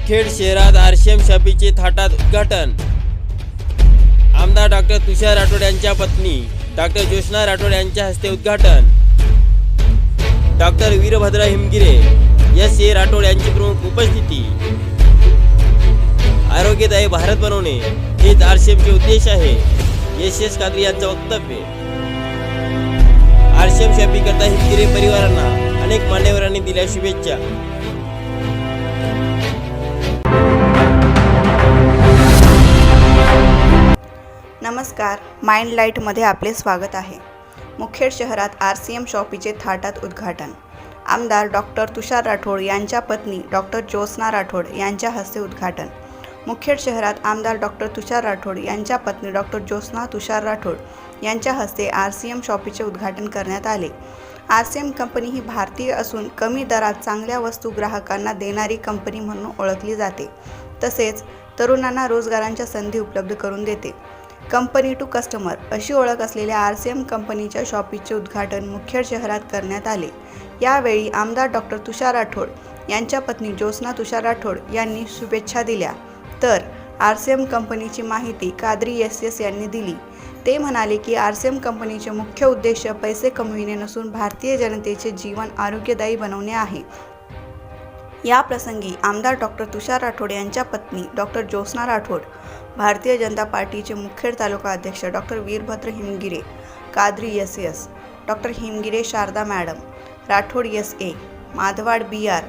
मुखेड शहरात आरसीएम शॉपीचे थाटात उद्घाटन। आमदार डॉक्टर तुषार राठोड यांच्या पत्नी डॉक्टर ज्योत्स्ना राठोड यांच्या हस्ते उद्घाटन। Doctor Virbhadra Himgire S A. राठोड यांची प्रमुख उपस्थिती। आरोग्यदायी भारत बनवणे हेच आरसीएमचे उद्देश आहे, एस.एस. कादरी यांचं वक्तव्य। आरसीएम शॉपी करता हिमगिरे परिवारांना अनेक मान्यवरांनी दिल्या शुभेच्छा। नमस्कार, माइंड लाईटमध्ये आपले स्वागत आहे। मुखेड शहरात आरसीएम शॉपीचे थाटात उद्घाटन। आमदार डॉक्टर तुषार राठोड यांच्या पत्नी डॉक्टर ज्योत्स्ना राठोड यांच्या हस्ते उद्घाटन। मुखेड शहरात आमदार डॉक्टर तुषार राठोड यांच्या पत्नी डॉक्टर ज्योत्स्ना तुषार राठोड यांच्या हस्ते आरसीएम शॉपीचे उद्घाटन करण्यात आले। आरसीएम कंपनी ही भारतीय असून कमी दरात चांगल्या वस्तू ग्राहकांना देणारी कंपनी म्हणून ओळखली जाते, तसेच तरुणांना रोजगारांच्या संधी उपलब्ध करून देते। कंपनी टू कस्टमर अशी ओळख असलेल्या आरसीएम कंपनीच्या शॉपीचे उद्घाटन मुखेड शहरात करण्यात आले। यावेळी आमदार डॉक्टर तुषार राठोड यांच्या पत्नी ज्योत्स्ना तुषार राठोड यांनी शुभेच्छा दिल्या, तर आरसीएम कंपनीची माहिती कादरी एस.एस. यांनी दिली। ते म्हणाले की आरसीएम कंपनीचे मुख्य उद्देश पैसे कमविणे नसून भारतीय जनतेचे जीवन आरोग्यदायी बनवणे आहे। या प्रसंगी आमदार डॉक्टर तुषार राठोड यांच्या पत्नी डॉक्टर ज्योत्स्ना राठोड, भारतीय जनता पार्टीचे मुखेड तालुका अध्यक्ष doctor Virbhadra Himgire, Kadri S S., doctor Himgire Sharda madam, Rathod S A., Madhavad B R.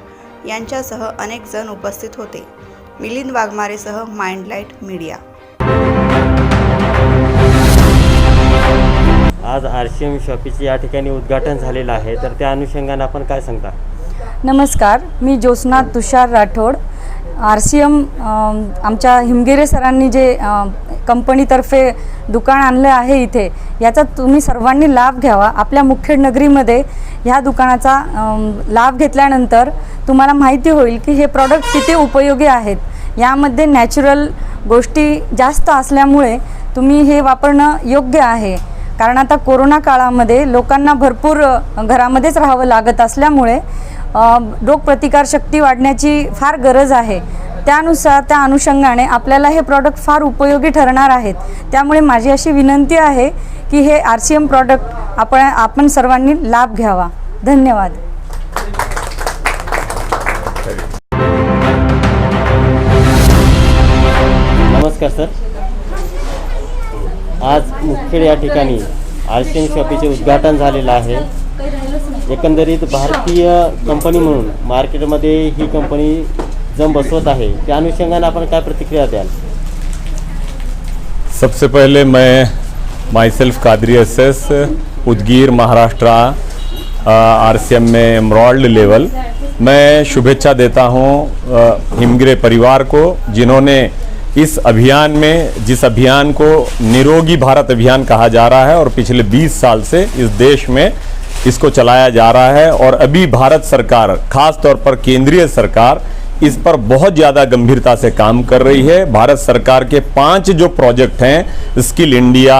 यांच्यासह अनेक जण उपस्थित होते। मिलिंद वाघमारेसह माइंड लाईट मीडिया। आज आरसीएम शॉपीचे या ठिकाणी उद्घाटन झालेलं आहे, तर त्या अनुषंगाने आपण काय सांगता? नमस्कार, मी ज्योत्स्ना तुषार राठोड। आरसीएम आमच्या हिमगिरे सरांनी जे कंपनीतर्फे दुकान आणलं आहे इथे, याचा तुम्ही सर्वांनी लाभ घ्यावा। आपल्या मुखेड नगरीमध्ये ह्या दुकानाचा लाभ घेतल्यानंतर तुम्हाला माहिती होईल की हे प्रॉडक्ट किती उपयोगी आहेत। यामध्ये नॅचरल गोष्टी जास्त असल्यामुळे तुम्ही हे वापरणं योग्य आहे, कारण आता कोरोना काळामध्ये लोकांना भरपूर घरामध्येच राहावं लागत असल्यामुळे रोगप्रतिकारशक्ती वाढण्याची फार गरज आहे। त्यानुसार त्या अनुषंगाने आपल्याला हे प्रॉडक्ट फार उपयोगी ठरणार आहेत। त्यामुळे माझी अशी विनंती आहे की हे आरसीएम प्रॉडक्ट आपण सर्वांनी लाभ घ्यावा। धन्यवाद। नमस्कार सर, आज मुखेड या ठिकाणी आरसीएम शॉपीचे उद्घाटन झालेलं आहे। एकंदरीत भारतीय कंपनी म्हणून मार्केटमध्ये ही कंपनी जम बसवत आहे, त्या अनुषंगाने आपण काय प्रतिक्रिया द्याल? सबसे पहले मैं myself Qadri S S. Udgir Maharashtra RCM में एमराल्ड लेवल मैं शुभेच्छा देता हूँ हिमगिरे परिवार को, जिन्होंने इस अभियान में, जिस अभियान को निरोगी भारत अभियान कहा जा रहा है और पिछले 20 साल से इस देश में इसको चलाया जा रहा है, और अभी भारत सरकार, खास तौर पर केंद्रीय सरकार इस पर बहुत ज़्यादा गंभीरता से काम कर रही है। भारत सरकार के 5 जो प्रोजेक्ट हैं, skill India,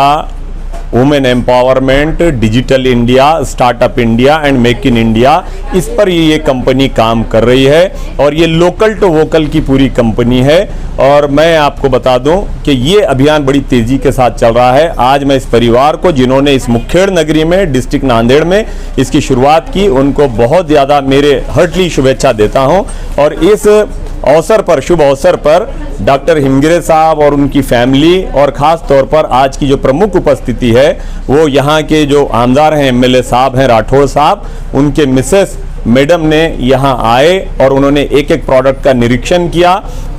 women empowerment, digital India, startup India and make in India, इस पर ये कंपनी काम कर रही है, और ये लोकल टू वोकल की पूरी कंपनी है। और मैं आपको बता दूं कि ये अभियान बड़ी तेज़ी के साथ चल रहा है। आज मैं इस परिवार को, जिन्होंने इस मुखेड़ नगरी में, डिस्ट्रिक्ट नांदेड़ में इसकी शुरुआत की, उनको बहुत ज़्यादा मेरे हार्टली शुभेच्छा देता हूँ। और इस अवसर पर, शुभ अवसर पर डॉक्टर हिमगिरे साहब और उनकी फैमिली, और ख़ास तौर पर आज की जो प्रमुख उपस्थिति है वो यहाँ के जो आमदार हैं, एमएलए साहब हैं राठौड़ साहब, उनके मिसेस मैडम ने यहाँ आए और उन्होंने एक एक प्रोडक्ट का निरीक्षण किया,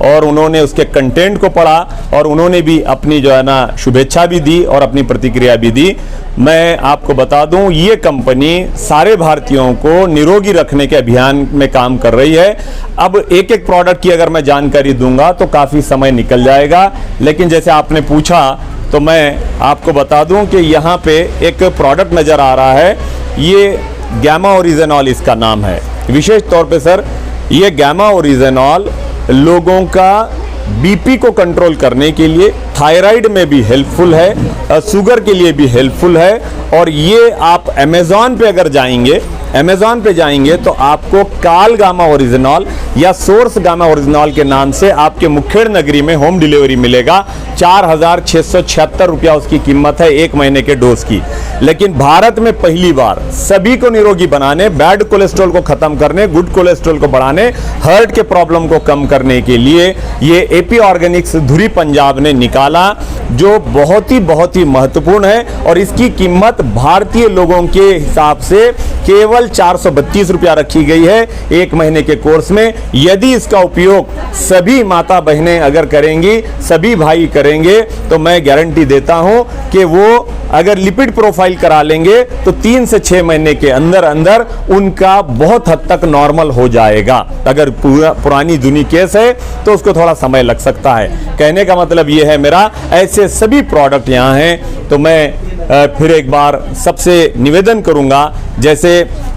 और उन्होंने उसके कंटेंट को पढ़ा, और उन्होंने भी अपनी जो है ना शुभेच्छा भी दी और अपनी प्रतिक्रिया भी दी। मैं आपको बता दूं, ये कंपनी सारे भारतीयों को निरोगी रखने के अभियान में काम कर रही है। अब एक एक प्रोडक्ट की अगर मैं जानकारी दूंगा तो काफ़ी समय निकल जाएगा, लेकिन जैसे आपने पूछा तो मैं आपको बता दूं कि यहाँ पे एक प्रोडक्ट नज़र आ रहा है, ये गैमा ओरिजिनॉल इसका नाम है। विशेष तौर पे सर, ये गैमा ओरिजिनॉल लोगों का बीपी को कंट्रोल करने के लिए, थायराइड में भी हेल्पफुल है, शुगर के लिए भी हेल्पफुल है। और ये आप अमेज़ॉन पे अगर जाएंगे अमेज़ॉन पे जाएंगे तो आपको काल गामा ओरिजिनल या सोर्स गामा ओरिजिनल के नाम से आपके मुखेड़ नगरी में होम डिलीवरी मिलेगा। 4,676 रुपया उसकी कीमत है 1 महीने के डोज की। लेकिन भारत में पहली बार सभी को निरोगी बनाने, बैड कोलेस्ट्रॉल को खत्म करने, गुड कोलेस्ट्रॉल को बढ़ाने, हार्ट के प्रॉब्लम को कम करने के लिए ये एपी ऑर्गेनिक्स धुरी पंजाब ने निकाला, जो बहुत ही महत्वपूर्ण है। और इसकी कीमत भारतीय लोगों के हिसाब से केवल 432 रुपया रखी गई है 1 महीने के कोर्स में। यदि इसका उपयोग सभी माता बहनें अगर करेंगी, सभी भाई करेंगे, तो मैं गारंटी देता हूं कि वो अगर लिपिड प्रोफाइल करा लेंगे तो 3 से 6 महीने के अंदर अंदर उनका बहुत हद तक नॉर्मल हो जाएगा। अगर पुरानी जूनी केस है तो उसको थोड़ा समय लग सकता है। कहने का मतलब ये है मेरा, ऐसे सभी प्रोडक्ट यहाँ हैं। तो मैं फिर एक बार सबसे निवेदन करूंगा, जैसे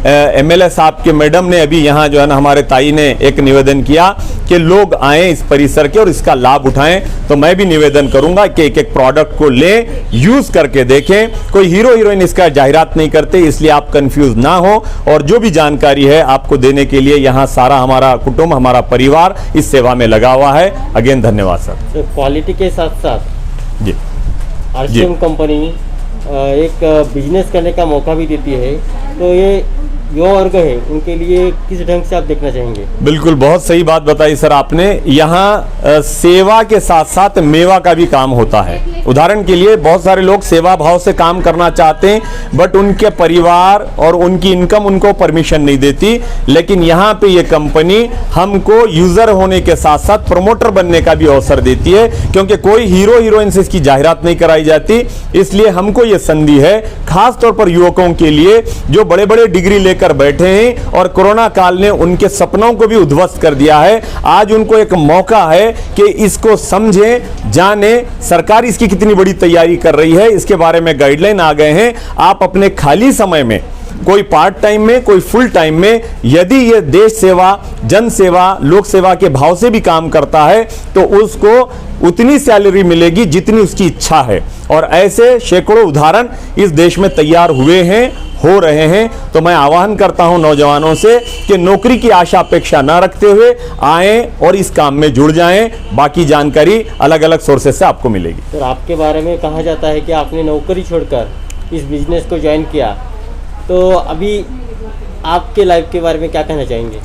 एमएलए साहब के मैडम ने अभी यहाँ जो है ना, हमारे ताई ने एक निवेदन किया कि लोग आएं इस परिसर के और इसका लाभ उठाएं। तो मैं भी निवेदन करूंगा कि एक प्रोडक्ट को लें, यूज करके देखें। कोई हीरो हीरोइन इसका जाहिरात नहीं करते, इसलिए आप कंफ्यूज ना हो। और जो भी जानकारी है आपको देने के लिए यहाँ सारा हमारा कुटुंब, हमारा परिवार इस सेवा में लगा हुआ है। अगेन धन्यवाद सर। तो क्वालिटी के साथ साथ जी आरसीएम कंपनी एक बिजनेस करने का मौका भी देती है। तो ये युवा वर्ग है, उनके लिए किस ढंग से आप देखना चाहेंगे? बिल्कुल, बहुत सही बात बताई सर आपने। यहाँ सेवा के साथ साथ मेवा का भी काम होता है। उदाहरण के लिए बहुत सारे लोग सेवा भाव से काम करना चाहते हैं, बट उनके परिवार और उनकी इनकम उनको परमिशन नहीं देती। लेकिन यहाँ पे ये कंपनी हमको यूजर होने के साथ साथ प्रमोटर बनने का भी अवसर देती है, क्योंकि कोई हीरो हीरोइन से इसकी जाहिरात नहीं कराई जाती। इसलिए हमको ये संधि है, खास तौर पर युवकों के लिए जो बड़े बड़े डिग्री लेकर बैठे हैं और कोरोना काल ने उनके सपनों को भी उद्ध्वस्त कर दिया है। आज उनको एक मौका है कि इसको समझें, जानें, सरकार इसकी कितनी बड़ी तैयारी कर रही है, इसके बारे में गाइडलाइन आ गए हैं। आप अपने खाली समय में, कोई पार्ट टाइम में, कोई फुल टाइम में, यदि ये देश सेवा, जन सेवा, लोक सेवा के भाव से भी काम करता है तो उसको उतनी सैलरी मिलेगी जितनी उसकी इच्छा है। और ऐसे सैकड़ों उदाहरण इस देश में तैयार हुए हैं, हो रहे हैं। तो मैं आह्वान करता हूं नौजवानों से कि नौकरी की आशा अपेक्षा न रखते हुए आएं और इस काम में जुड़ जाएं। बाकी जानकारी अलग अलग सोर्सेस से आपको मिलेगी। तो आपके बारे में कहा जाता है कि आपने नौकरी छोड़कर इस बिजनेस को ज्वाइन किया, तो अभी आपके लाइफ के बारे में क्या कहना चाहेंगे?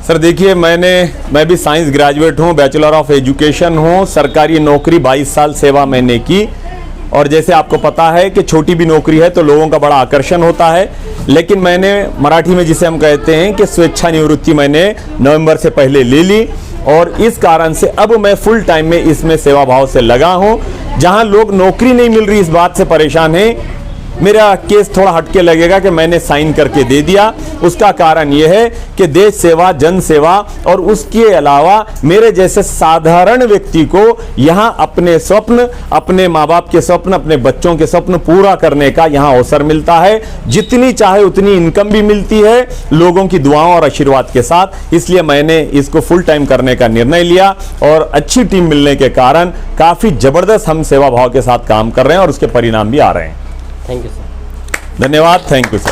सर देखिए, मैं भी साइंस ग्रेजुएट हूँ, बैचलर ऑफ एजुकेशन हूँ। सरकारी नौकरी 22 साल सेवा मैंने की। और जैसे आपको पता है कि छोटी भी नौकरी है तो लोगों का बड़ा आकर्षण होता है। लेकिन मैंने मराठी में जिसे हम कहते हैं कि स्वेच्छा निवृत्ति मैंने नवंबर से पहले ले ली। और इस कारण से अब मैं फुल टाइम में इसमें सेवा भाव से लगा हूँ। जहाँ लोग नौकरी नहीं मिल रही इस बात से परेशान हैं, मेरा केस थोड़ा हटके लगेगा कि मैंने साइन करके दे दिया। उसका कारण यह है कि देश सेवा, जन सेवा और उसके अलावा मेरे जैसे साधारण व्यक्ति को यहाँ अपने स्वप्न, अपने माँ बाप के स्वप्न, अपने बच्चों के स्वप्न पूरा करने का यहाँ अवसर मिलता है। जितनी चाहे उतनी इनकम भी मिलती है लोगों की दुआओं और आशीर्वाद के साथ। इसलिए मैंने इसको फुल टाइम करने का निर्णय लिया और अच्छी टीम मिलने के कारण काफ़ी ज़बरदस्त हम सेवा भाव के साथ काम कर रहे हैं और उसके परिणाम भी आ रहे हैं। Thank you sir. धन्यवाद। Thank you sir.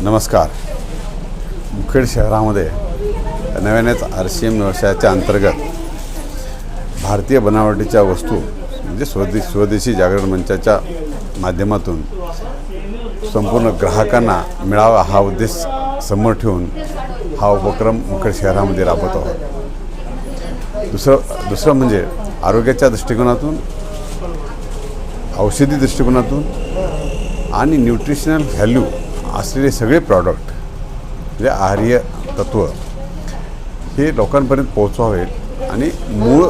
नमस्कार. मुखेड शहरामध्ये नव्यानेच RCM व्यवसायाच्या अंतर्गत भारतीय बनावटीच्या वस्तू म्हणजे स्वदेशी जागरण मंचाच्या माध्यमातून संपूर्ण ग्राहकांना मिळावा हा उद्देश समोर ठेवून हा उपक्रम मुखेड शहरामध्ये राबवत आहोत. दुसरं म्हणजे आरोग्याच्या दृष्टिकोनातून, औषधी दृष्टिकोनातून आणि न्यूट्रिशनल व्हॅल्यू असलेले सगळे प्रॉडक्ट म्हणजे आहार्य तत्व हे लोकांपर्यंत पोहोचवावेत आणि मूळ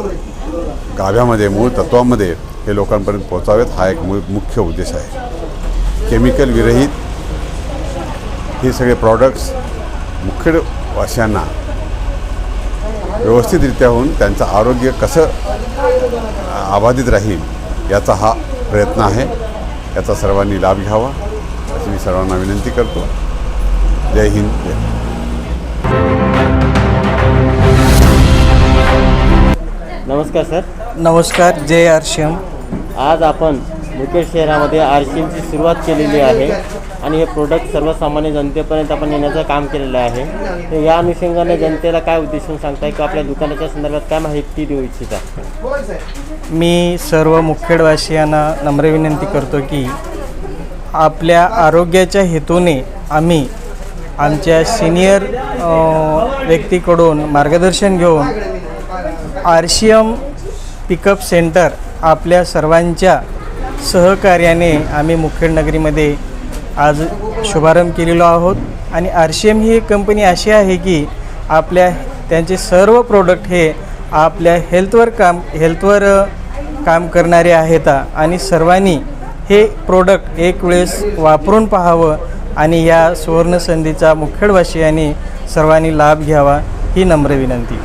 गाभ्यामध्ये, मूळ तत्वामध्ये हे लोकांपर्यंत पोहोचावेत हा एक मुख्य उद्देश आहे. केमिकल विरहित हे सगळे प्रॉडक्ट्स मुखेडवासियांना व्यवस्थितरित्या होऊन त्यांचं आरोग्य कसं अबाधित राहील याचा हा प्रयत्न आहे. याचा सर्वांनी लाभ घ्यावा अशी मी सर्वांना विनंती करतो. जय हिंद. नमस्कार सर. नमस्कार. जय RCM. आज आपण मुखेड शहरामध्ये RCMची सुरुवात केलेली आहे आणि हे प्रोडक्ट सर्वसामान्य जनतेपर्यंत आपण नेण्याचं काम केलेलं आहे. तर या अनुषंगाने जनतेला काय उद्देशून सांगताय किंवा आपल्या दुकानाच्या संदर्भात काय माहिती देऊ इच्छिता? मी सर्व मुखेडवासियांना नम्र विनंती करतो की आपल्या आरोग्याच्या हेतूने आम्ही आमच्या सिनियर व्यक्तीकडून मार्गदर्शन घेऊन RCM पिकअप सेंटर आपल्या सर्वांच्या सहकार्याने आम्ही मुखेड नगरीमध्ये आज शुभारंभ केलेलो आहोत. आणि RCM ही एक कंपनी अशी आहे की त्यांचे सर्व प्रोडक्ट हे आपल्या हेल्थवर काम करणारे आहेत आणि सर्वांनी हे प्रोडक्ट एक वेळेस वापरून पाहावं आणि या सुवर्णसंधीचा मुखेडवासियांनी सर्वांनी लाभ घ्यावा ही नम्र विनंती.